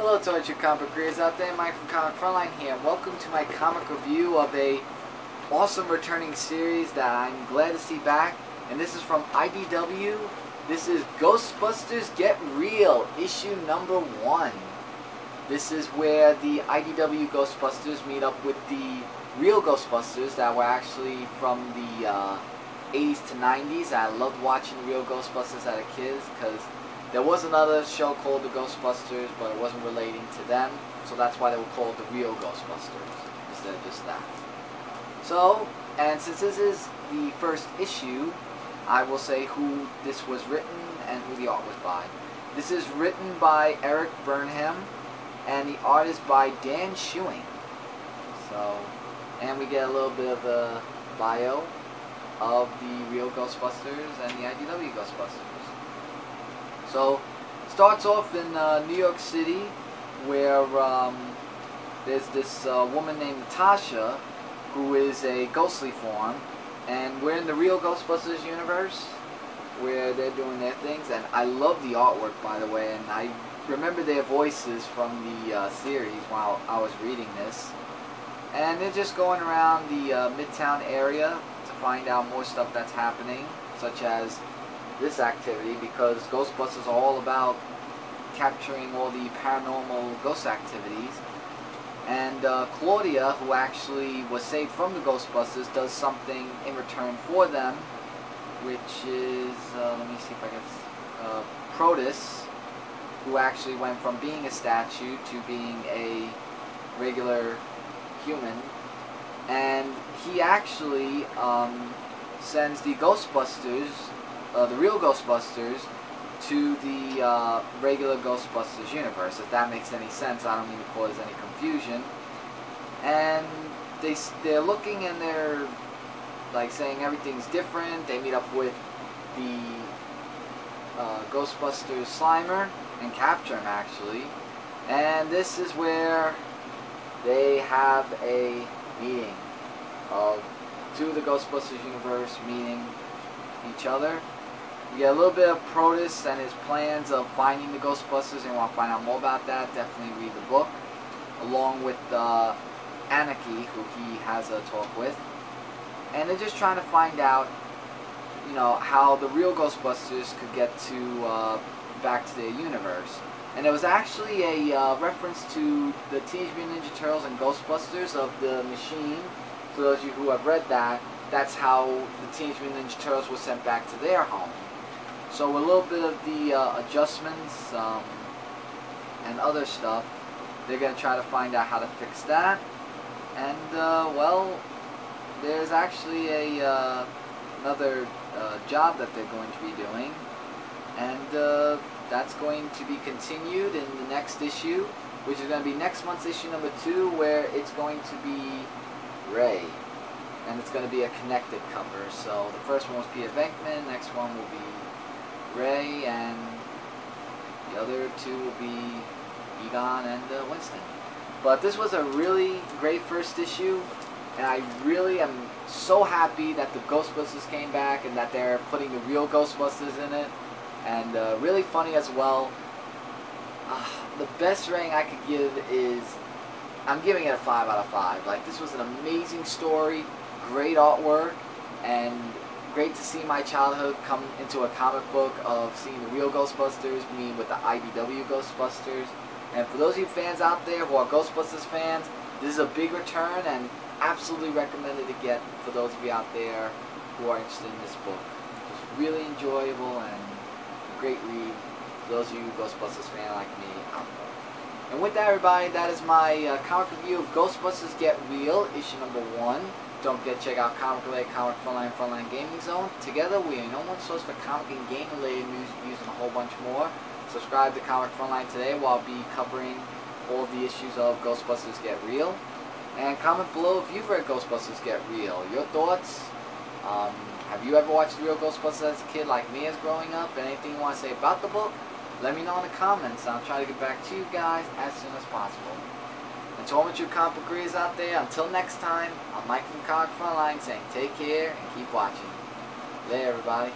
Hello to all you comic creators out there, Mike from Comic Frontline here. Welcome to my comic review of a awesome returning series that I'm glad to see back. And this is from IDW. This is Ghostbusters Get Real, issue number 1. This is where the IDW Ghostbusters meet up with the real Ghostbusters that were actually from the 80s to 90s. I loved watching the real Ghostbusters as a kid because there was another show called the Ghostbusters, but it wasn't relating to them, so that's why they were called the real Ghostbusters instead of just that. So, and since this is the first issue, I will say who this was written and who the art was by. This is written by Eric Burnham, and the art is by Dan Schewing. So, and we get a little bit of a bio of the real Ghostbusters and the IDW Ghostbusters. So, starts off in New York City, where there's this woman named Natasha, who is a ghostly form, and we're in the real Ghostbusters universe, where they're doing their things, and I love the artwork, by the way, and I remember their voices from the series while I was reading this, and they're just going around the Midtown area to find out more stuff that's happening, such as this activity, because Ghostbusters are all about capturing all the paranormal ghost activities. And Claudia, who actually was saved from the Ghostbusters, does something in return for them, which is, let me see if I can, Protus, who actually went from being a statue to being a regular human. And he actually sends the Ghostbusters, the real Ghostbusters, to the regular Ghostbusters universe, if that makes any sense. I don't mean to cause any confusion. And they're looking and they're like saying everything's different. They meet up with the Ghostbusters Slimer and capture him, actually. And this is where they have a meeting of two of the Ghostbusters universe meeting each other. We get a little bit of Protus and his plans of finding the Ghostbusters, and you want to find out more about that, definitely read the book. Along with Anarchy, who he has a talk with. And they're just trying to find out, you know, how the real Ghostbusters could get to back to their universe. And there was actually a reference to the Teenage Mutant Ninja Turtles and Ghostbusters of the machine. For those of you who have read that, that's how the Teenage Mutant Ninja Turtles were sent back to their home. So a little bit of the adjustments and other stuff, they're going to try to find out how to fix that. And, well, there's actually another job that they're going to be doing. And that's going to be continued in the next issue, which is going to be next month's issue number 2, where it's going to be Ray. And it's going to be a connected cover. So the first one was Peter Venkman, next one will be Ray, and the other two will be Egon and Winston. But this was a really great first issue, and I really am so happy that the Ghostbusters came back and that they're putting the real Ghostbusters in it, and really funny as well. The best rating I could give is, I'm giving it a 5 out of 5. Like, this was an amazing story, great artwork, and great to see my childhood come into a comic book of seeing the real Ghostbusters meet with the IDW Ghostbusters. And for those of you fans out there who are Ghostbusters fans, this is a big return and absolutely recommended to get for those of you out there who are interested in this book. It's really enjoyable and a great read for those of you Ghostbusters fans like me out there. And with that, everybody, that is my comic review of Ghostbusters Get Real, issue number 1. Don't forget to check out Comic Related, Comic Frontline, Frontline Gaming Zone. Together, we are your number one source for comic and game-related news, views, and a whole bunch more. Subscribe to Comic Frontline today, where I'll be covering all the issues of Ghostbusters Get Real. And comment below if you've read Ghostbusters Get Real. Your thoughts? Have you ever watched the real Ghostbusters as a kid like me as growing up? And anything you want to say about the book? Let me know in the comments. I'll try to get back to you guys as soon as possible. And to all my true comic book readers out there, until next time, I'm Mike from Comic Frontline saying take care and keep watching. Later, everybody.